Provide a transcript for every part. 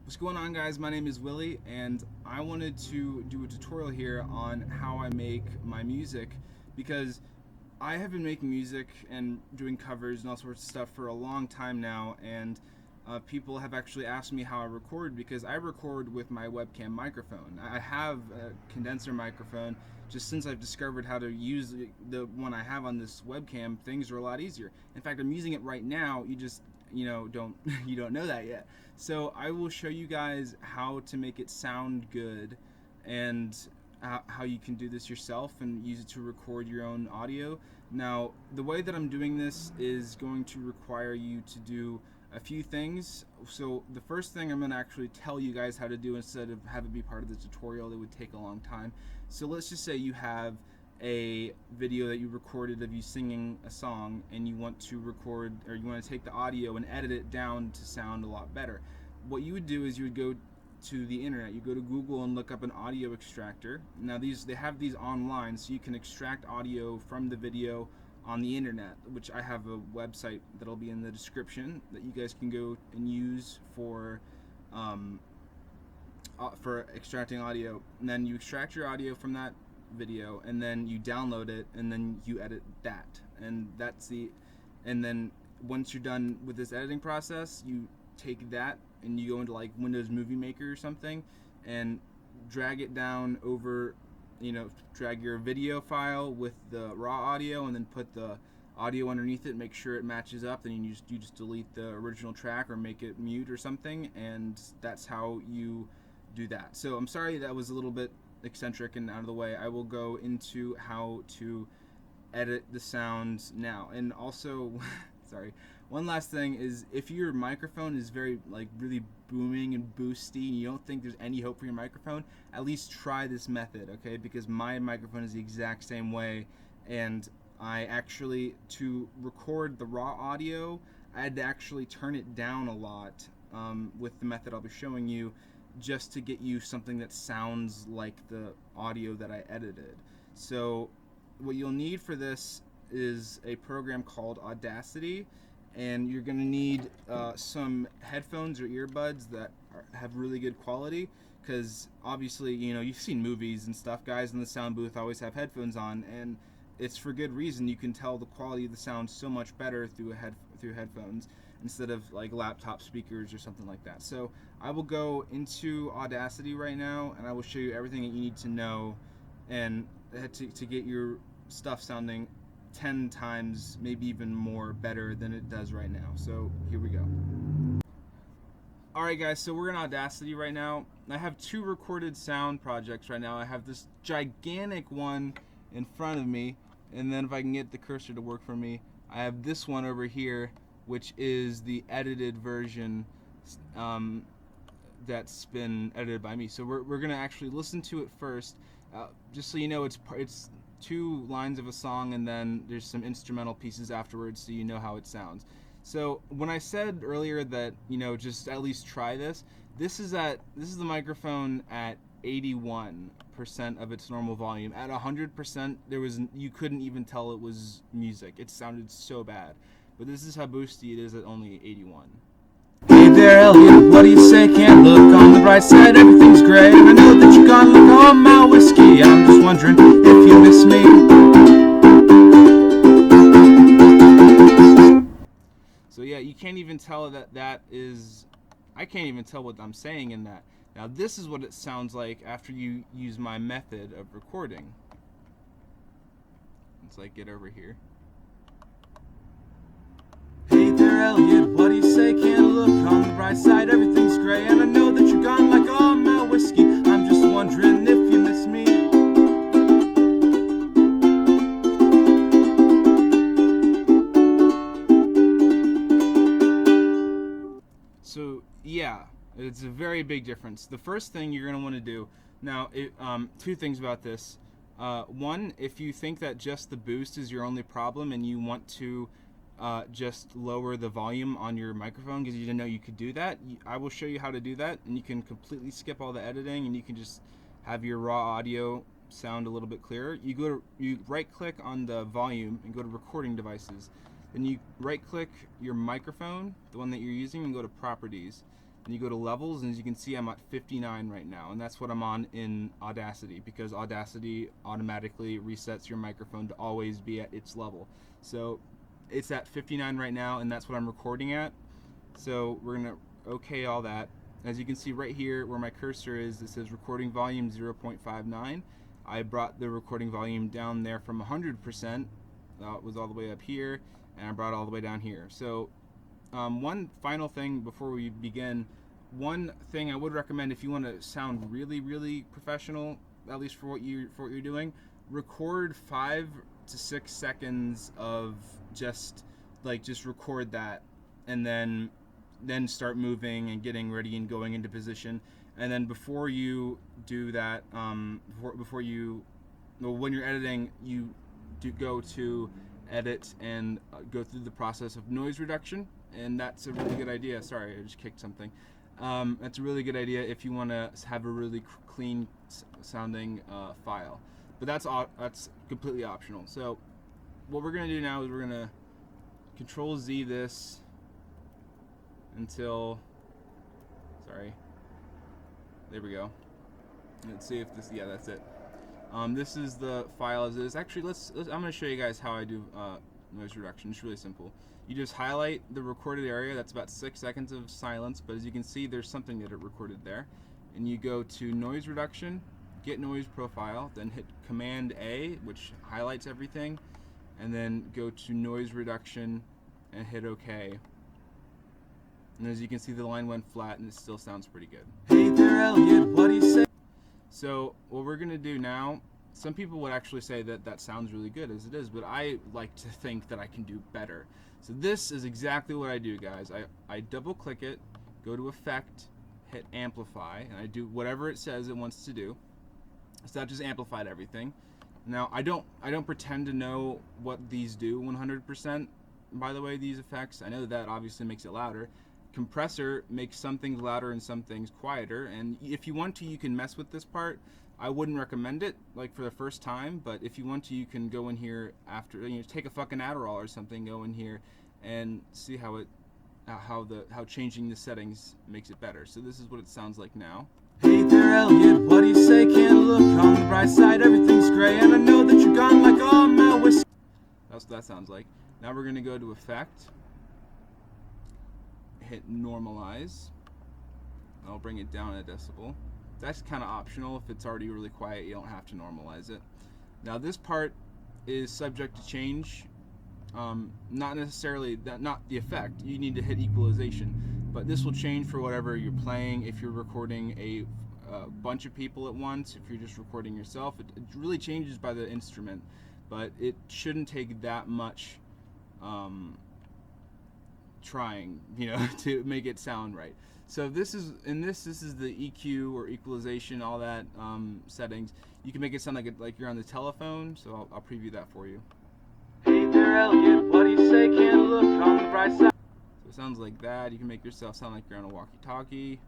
What's going on, guys? My name is Willie, and I wanted to do a tutorial here on how I make my music because I have been making music and doing covers and all sorts of stuff for a long time now, and people have actually asked me how I record because I record with my webcam microphone. I have a condenser microphone. Just since I've discovered how to use the one I have on this webcam, things are a lot easier. In fact, I'm using it right now. You just don't you don't know that yet. So I will show you guys how to make it sound good, and how you can do this yourself and use it to record your own audio. Now, the way that I'm doing this is going to require you to do a few things. So the first thing I'm going to actually tell you guys how to do instead of have it be part of the tutorial that would take a long time. So let's just say you have a video that you recorded of you singing a song, and you want to record, or you want to take the audio and edit it down to sound a lot better. What you would do is you would go to the internet. You go to Google and look up an audio extractor. Now they have these online, so you can extract audio from the video on the internet, which I have a website that'll be in the description that you guys can go and use for extracting audio. And then you extract your audio from that video, and then you download it, and then you edit that, and then once you're done with this editing process, you take that and you go into like Windows Movie Maker or something and drag it down over, drag your video file with the raw audio, and then put the audio underneath it, make sure it matches up. Then you just delete the original track or make it mute or something, and that's how you do that. So I'm sorry that was a little bit eccentric and out of the way. I will go into how to edit the sounds now. And also sorry, one last thing is, if your microphone is very really booming and boosty and you don't think there's any hope for your microphone, at least try this method, okay? Because my microphone is the exact same way, and I actually, to record the raw audio, I had to actually turn it down a lot with the method I'll be showing you, just to get you something that sounds like the audio that I edited. So what you'll need for this is a program called Audacity, and you're going to need some headphones or earbuds that have really good quality, because obviously, you've seen movies and stuff, guys in the sound booth always have headphones on, and it's for good reason. You can tell the quality of the sound so much better through headphones instead of like laptop speakers or something like that. So I will go into Audacity right now, and I will show you everything that you need to know, and to get your stuff sounding 10 times, maybe even more, better than it does right now. So here we go. Alright guys, so we're in Audacity right now. I have two recorded sound projects right now. I have this gigantic one in front of me, and then if I can get the cursor to work for me, I have this one over here, which is the edited version that's been edited by me. So we're gonna actually listen to it first, just so you know. It's two lines of a song, and then there's some instrumental pieces afterwards, so you know how it sounds. So when I said earlier that just at least try this, this is the microphone at 81% of its normal volume. At 100%, you couldn't even tell it was music. It sounded so bad. But this is how boosty it is at only 81. Hey there, Elliot, what do you say? Can't look on the bright side, everything's great. I know that you're gonna look on my whiskey. I'm just wondering if you miss me. So yeah, you can't even tell that is, I can't even tell what I'm saying in that. Now this is what it sounds like after you use my method of recording. Let's get over here. Hey there, Elliot, what do you say? Can't look on the bright side, everything's gray. And I know that you're gone like all my whiskey. I'm just wondering if you miss me. So yeah, it's a very big difference. The first thing you're going to want to do, now two things about this. One, if you think that just the boost is your only problem and you want to just lower the volume on your microphone because you didn't know you could do that, I will show you how to do that, and you can completely skip all the editing, and you can just have your raw audio sound a little bit clearer. You right click on the volume and go to recording devices. Then you right click your microphone, the one that you're using, and go to properties. and you go to levels, and as you can see, I'm at 59 right now, and that's what I'm on in Audacity, because Audacity automatically resets your microphone to always be at its level. So it's at 59 right now, and that's what I'm recording at. So we're gonna okay all that. As you can see right here where my cursor is, it says recording volume 0.59. I brought the recording volume down there from 100%, it was all the way up here, and I brought it all the way down here. So one final thing before we begin, one thing I would recommend if you want to sound really, really professional, at least for what you're doing, record 5 to 6 seconds of just record that, and then start moving and getting ready and going into position. And then before you do that, when you're editing, you do go to edit and go through the process of noise reduction, and that's a really good idea. Sorry, I just kicked something. That's a really good idea if you want to have a really clean sounding file, but that's completely optional. So what we're going to do now is we're going to Control Z this until, sorry, there we go. Let's see if this, yeah, that's it. This is the file as is. Actually, I'm going to show you guys how I do noise reduction. It's really simple. You just highlight the recorded area. That's about 6 seconds of silence, but as you can see, there's something that it recorded there. And you go to noise reduction, get noise profile, then hit Command A, which highlights everything, and then go to noise reduction and hit OK. And as you can see, the line went flat and it still sounds pretty good. Hey there, Elliot, what do you say? So what we're gonna do now, some people would actually say that sounds really good as it is, but I like to think that I can do better. So this is exactly what I do, guys. I double click it, go to Effect, hit Amplify, and I do whatever it says it wants to do. So that just amplified everything. Now I don't pretend to know what these do 100%. By the way, these effects, I know that obviously makes it louder. Compressor makes some things louder and some things quieter, and if you want to, you can mess with this part. I wouldn't recommend it like for the first time, but if you want to, you can go in here after, take a fucking Adderall or something, go in here and see how changing the settings makes it better. So this is what it sounds like now. Hey there, Elliot, what do you say? Can't look on the bright side, everything's gray, and I know that you're gone like all my whiskey. That's what that sounds like. Now we're gonna go to Effect, hit Normalize. I'll bring it down a decibel. That's kind of optional. If it's already really quiet, you don't have to normalize it. Now this part is subject to change. Not necessarily not the effect. You need to hit equalization, but this will change for whatever you're playing. If you're recording a bunch of people at once, if you're just recording yourself, it really changes by the instrument, but it shouldn't take that much trying, to make it sound right. So this is the EQ or equalization, all that settings. You can make it sound like you're on the telephone. So I'll preview that for you. Hey there, Elliot, what do you say? Can't look on the bright side. So it sounds like that. You can make yourself sound like you're on a walkie-talkie.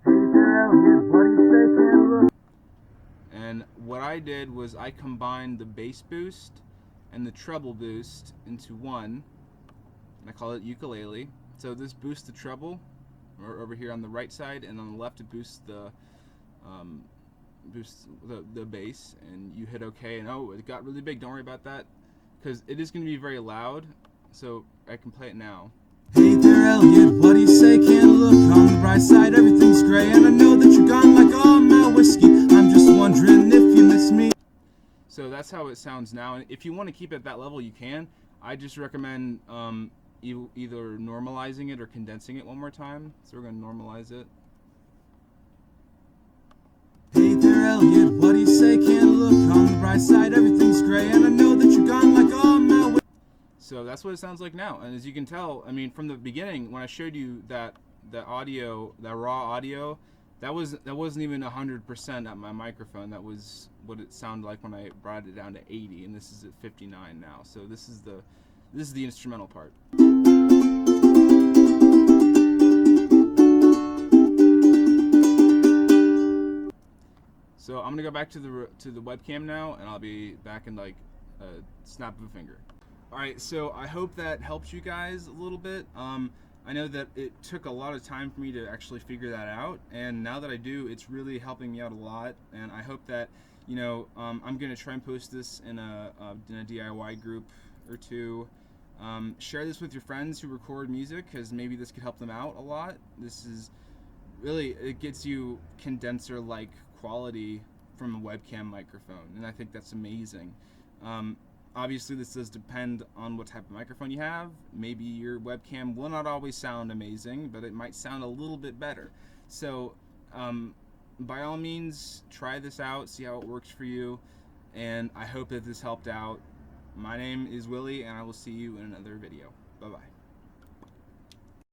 Hey there, Elliot, what do you say? Can't look. And what I did was I combined the bass boost and the treble boost into one, and I call it ukulele. So this boosts the treble over here on the right side, and on the left it boosts the bass, and you hit OK, and oh, it got really big. Don't worry about that, because it is going to be very loud, so I can play it now. Hey there, Elliot, what do you say? Can't look on the bright side, everything's gray, and I know that you're gone like all my whiskey. I'm just wondering if you miss me. So that's how it sounds now, and if you want to keep it at that level, you can. I just recommend either normalizing it or condensing it one more time. So we're going to normalize it. Hey there, Elliot, what do you say? Can't look on the bright side, everything's gray, and I know that you're gone like all my way. So that's what it sounds like now, and as you can tell, I mean, from the beginning when I showed you that audio, that raw audio, that wasn't even 100% at my microphone. That was what it sounded like when I brought it down to 80, and this is at 59 now. So this is the instrumental part. So I'm gonna go back to the webcam now, and I'll be back in like a snap of a finger. All right, so I hope that helps you guys a little bit. I know that it took a lot of time for me to actually figure that out, and now that I do, it's really helping me out a lot. And I hope that, I'm gonna try and post this in a DIY group or two. Share this with your friends who record music, because maybe this could help them out a lot. This is really, it gets you condenser like quality from a webcam microphone, and I think that's amazing. Um, Obviously, this does depend on what type of microphone you have. Maybe your webcam will not always sound amazing, but it might sound a little bit better. So, by all means, try this out, see how it works for you, and I hope that this helped out. My name is Willie, and I will see you in another video. Bye bye.